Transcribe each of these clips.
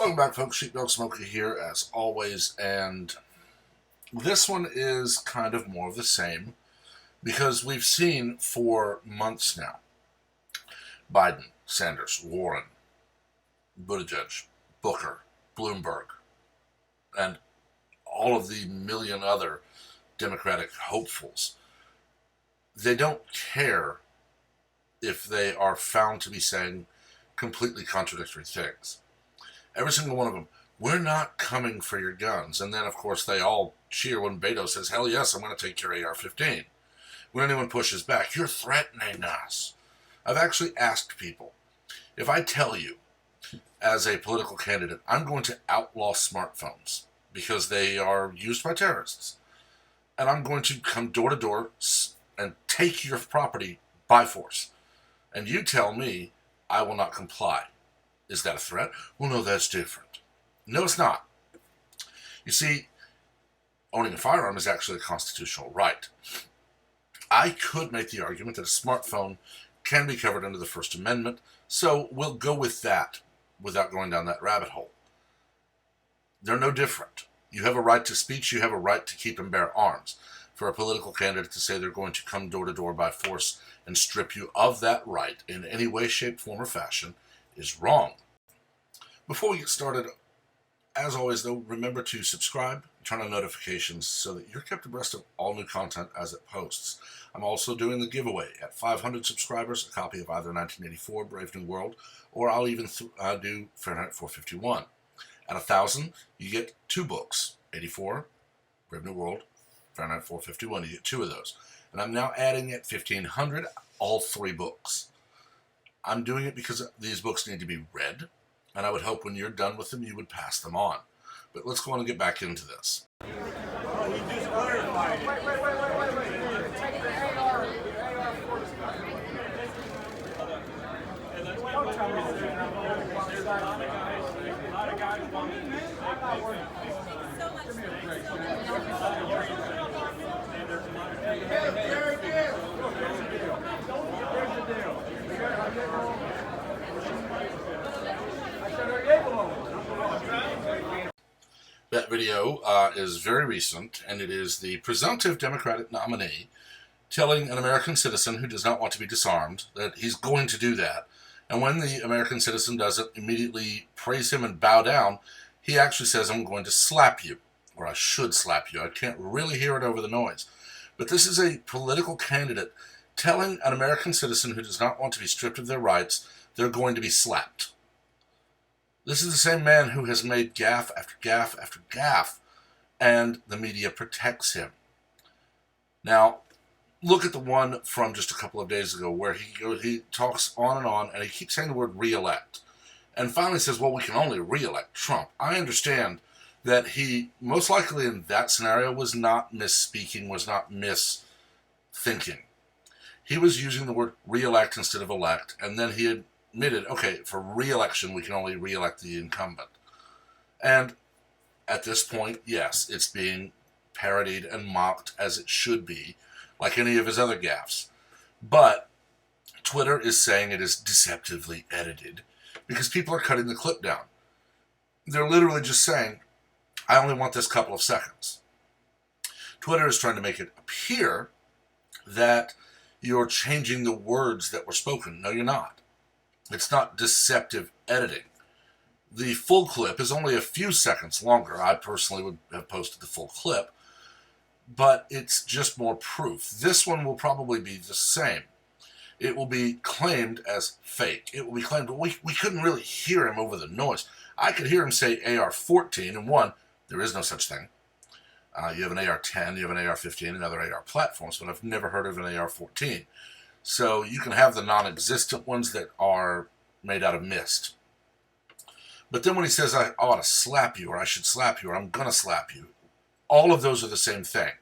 Welcome back, folks. Sheepdog Smoky here, as always, and this one is kind of more of the same because we've seen for months now Biden, Sanders, Warren, Buttigieg, Booker, Bloomberg, and all of the million other Democratic hopefuls. They don't care if they are found to be saying completely contradictory things. Every single one of them, we're not coming for your guns. And then, of course, they all cheer when Beto says, hell yes, I'm going to take your AR-15. When anyone pushes back, you're threatening us. I've actually asked people, if I tell you, as a political candidate, I'm going to outlaw smartphones because they are used by terrorists, and I'm going to come door to door and take your property by force, and you tell me I will not comply. Is that a threat? Well, no, that's different. No, it's not. You see, owning a firearm is actually a constitutional right. I could make the argument that a smartphone can be covered under the First Amendment, so we'll go with that without going down that rabbit hole. They're no different. You have a right to speech, you have a right to keep and bear arms. For a political candidate to say they're going to come door to door by force and strip you of that right in any way, shape, form, or fashion is wrong. Before we get started, as always though, remember to subscribe, turn on notifications so that you're kept abreast of all new content as it posts. I'm also doing the giveaway. At 500 subscribers, a copy of either 1984, Brave New World, or I'll even do Fahrenheit 451. At 1,000, you get 2 books, 84, Brave New World, Fahrenheit 451. You get 2 of those. And I'm now adding at 1,500, all 3 books. I'm doing it because these books need to be read, and I would hope when you're done with them, you would pass them on. But let's go on and get back into this. Oh, he just clarified it. Wait. Take the AR. Don't tell me there's a lot of guys want it, man. I'm not worried. Give me a break. Here's the deal. I said, are you able? That video is very recent, and it is the presumptive Democratic nominee telling an American citizen who does not want to be disarmed that he's going to do that. And when the American citizen doesn't immediately praise him and bow down, he actually says, I'm going to slap you, or I should slap you. I can't really hear it over the noise. But this is a political candidate telling an American citizen who does not want to be stripped of their rights they're going to be slapped. This is the same man who has made gaffe after gaffe after gaffe, and the media protects him. Now, look at the one from just a couple of days ago where he talks on, and he keeps saying the word re-elect. And finally says, well, we can only re-elect Trump. I understand that he, most likely in that scenario, was not misspeaking, was not misthinking. He was using the word re-elect instead of elect, and then he admitted, okay, for re-election, we can only re-elect the incumbent. And at this point, yes, it's being parodied and mocked as it should be, like any of his other gaffes. But Twitter is saying it is deceptively edited because people are cutting the clip down. They're literally just saying, I only want this couple of seconds. Twitter is trying to make it appear that you're changing the words that were spoken. No, you're not. It's not deceptive editing. The full clip is only a few seconds longer. I personally would have posted the full clip, but it's just more proof. This one will probably be the same. It will be claimed as fake. It will be claimed, we couldn't really hear him over the noise. I could hear him say AR-14, and one, there is no such thing. You have an AR-10, you have an AR-15, and other AR platforms, but I've never heard of an AR-14. So you can have the non-existent ones that are made out of mist. But then when he says, I ought to slap you, or I should slap you, or I'm going to slap you, all of those are the same thing.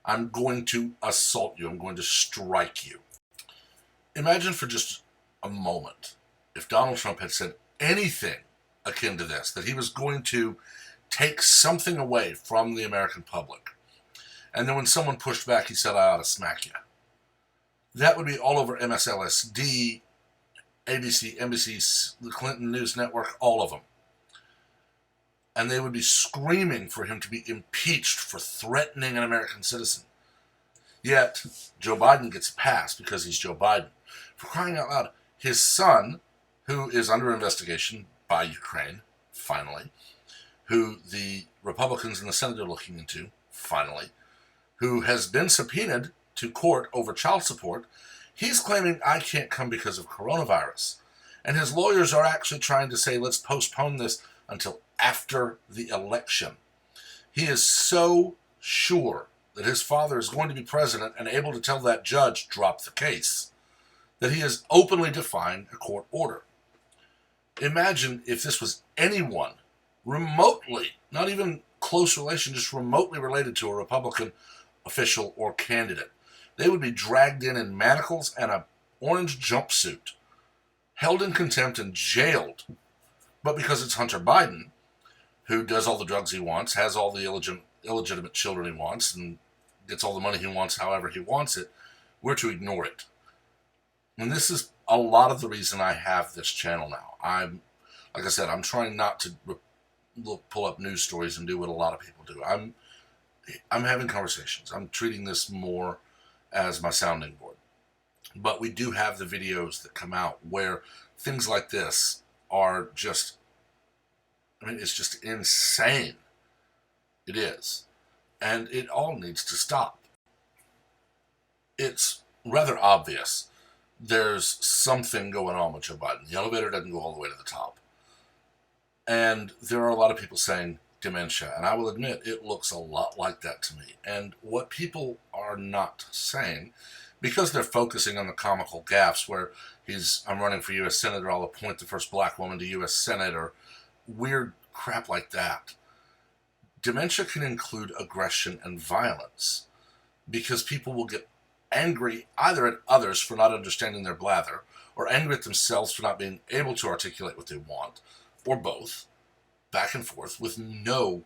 I'm going to assault you. I'm going to strike you. Imagine for just a moment if Donald Trump had said anything akin to this, that he was going to take something away from the American public. And then when someone pushed back, he said, I ought to smack you. That would be all over MSLSD, ABC, NBC, the Clinton News Network, all of them. and they would be screaming for him to be impeached for threatening an American citizen. Yet, Joe Biden gets passed because he's Joe Biden. For crying out loud, his son, who is under investigation by Ukraine, finally, who the Republicans in the Senate are looking into, finally, who has been subpoenaed to court over child support, he's claiming, I can't come because of coronavirus. And his lawyers are actually trying to say, let's postpone this until after the election. He is so sure that his father is going to be president and able to tell that judge, drop the case, that he has openly defying a court order. Imagine if this was anyone remotely, not even close relation, just remotely related to a Republican official or candidate. They would be dragged in manacles and an orange jumpsuit, held in contempt and jailed. But because it's Hunter Biden, who does all the drugs he wants, has all the illegitimate children he wants, and gets all the money he wants however he wants it, we're to ignore it. And this is a lot of the reason I have this channel now. Like I said, I'm trying not to pull up news stories and do what a lot of people do. I'm having conversations. I'm treating this more as my sounding board. But we do have the videos that come out where things like this are just, it's just insane. It is. And it all needs to stop. It's rather obvious there's something going on with Joe Biden. The elevator doesn't go all the way to the top. And there are a lot of people saying dementia. And I will admit, it looks a lot like that to me. And what people are not saying, because they're focusing on the comical gaffes where I'm running for U.S. Senator, I'll appoint the first black woman to U.S. Senate, or weird crap like that. Dementia can include aggression and violence because people will get angry either at others for not understanding their blather, or angry at themselves for not being able to articulate what they want, or both, back and forth, with no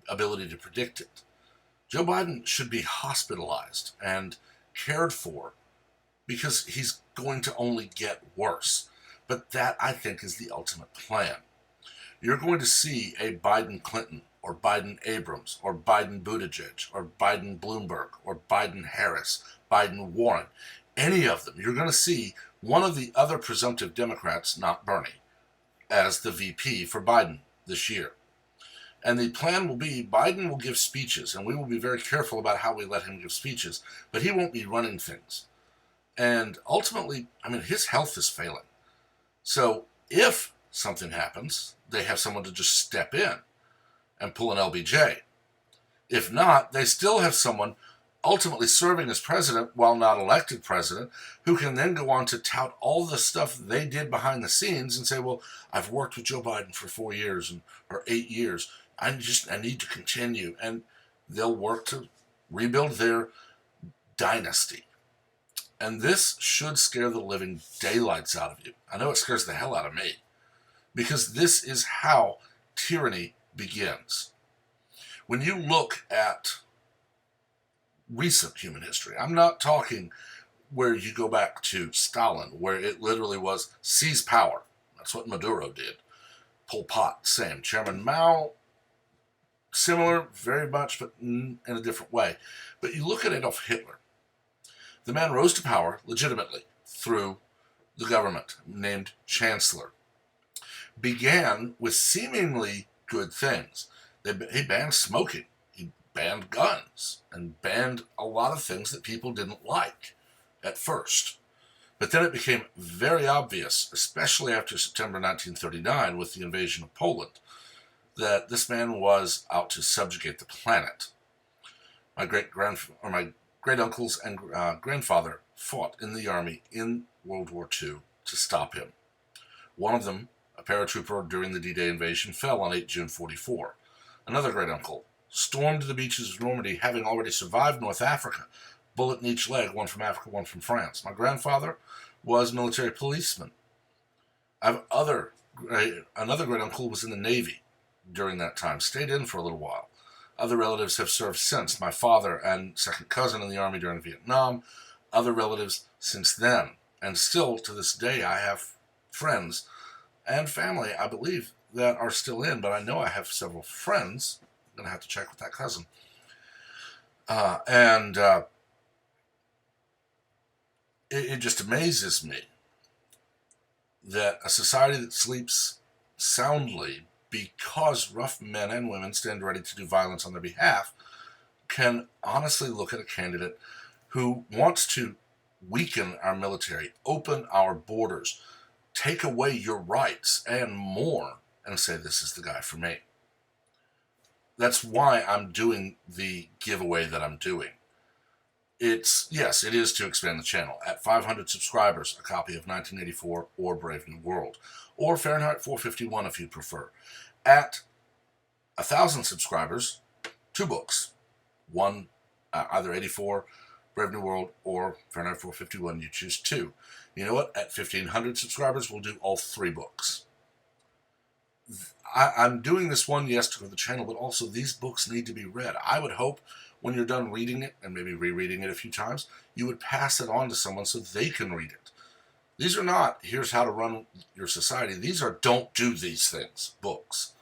ability to predict it. Joe Biden should be hospitalized and cared for because he's going to only get worse. But that, I think, is the ultimate plan. You're going to see a Biden-Clinton, or Biden-Abrams, or Biden-Buttigieg, or Biden-Bloomberg, or Biden-Harris, Biden-Warren, any of them. You're going to see one of the other presumptive Democrats, not Bernie, as the VP for Biden this year. And the plan will be Biden will give speeches, and we will be very careful about how we let him give speeches, but he won't be running things. And ultimately, his health is failing. So if something happens, they have someone to just step in and pull an LBJ. If not, they still have someone ultimately serving as president while not elected president, who can then go on to tout all the stuff they did behind the scenes and say, well, I've worked with Joe Biden for 4 years or 8 years. I need to continue. And they'll work to rebuild their dynasty. And this should scare the living daylights out of you. I know it scares the hell out of me, because this is how tyranny begins. When you look at recent human history, I'm not talking where you go back to Stalin, where it literally was seize power. That's what Maduro did. Pol Pot, same. Chairman Mao, similar, very much, but in a different way. But you look at Adolf Hitler. The man rose to power legitimately through the government, named Chancellor. Began with seemingly good things. He banned smoking. He banned guns and banned a lot of things that people didn't like at first. But then it became very obvious, especially after September 1939 with the invasion of Poland, that this man was out to subjugate the planet. My great uncles and grandfather fought in the army in World War II to stop him. One of them, a paratrooper during the D-Day invasion, fell on 8 June 1944. Another great uncle stormed the beaches of Normandy, having already survived North Africa, bullet in each leg, one from Africa, one from France. My grandfather was a military policeman. Another great uncle was in the Navy during that time, stayed in for a little while. Other relatives have served since. My father and second cousin in the army during Vietnam. Other relatives since then. And still, to this day, I have friends and family, I believe, that are still in, but I know I have several friends. I'm going to have to check with that cousin. It just amazes me that a society that sleeps soundly because rough men and women stand ready to do violence on their behalf can honestly look at a candidate who wants to weaken our military, open our borders, take away your rights and more, and say, this is the guy for me. That's why I'm doing the giveaway that I'm doing. Yes, it is to expand the channel. At 500 subscribers, a copy of 1984 or Brave New World, or Fahrenheit 451 if you prefer. At 1,000 subscribers, 2 books. One, either 84, Brave New World, or Fahrenheit 451, you choose 2. You know what? At 1,500 subscribers, we'll do all 3 books. I'm doing this one, yes, to grow the channel, but also these books need to be read. I would hope when you're done reading it, and maybe rereading it a few times, you would pass it on to someone so they can read it. These are not, here's how to run your society. These are don't do these things books.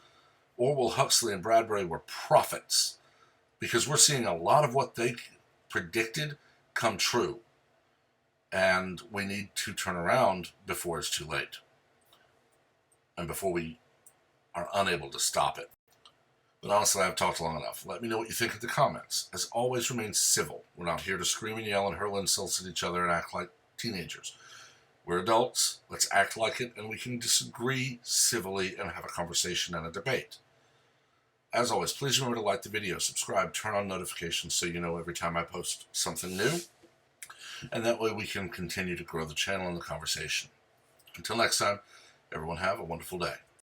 Orwell, Huxley, and Bradbury were prophets, because we're seeing a lot of what they predicted come true. And we need to turn around before it's too late. And before we are unable to stop it. But honestly, I've talked long enough. Let me know what you think in the comments. As always, remain civil. We're not here to scream and yell and hurl insults at each other and act like teenagers. We're adults. Let's act like it, and we can disagree civilly and have a conversation and a debate. As always, please remember to like the video, subscribe, turn on notifications so you know every time I post something new. And that way we can continue to grow the channel and the conversation. Until next time, everyone have a wonderful day.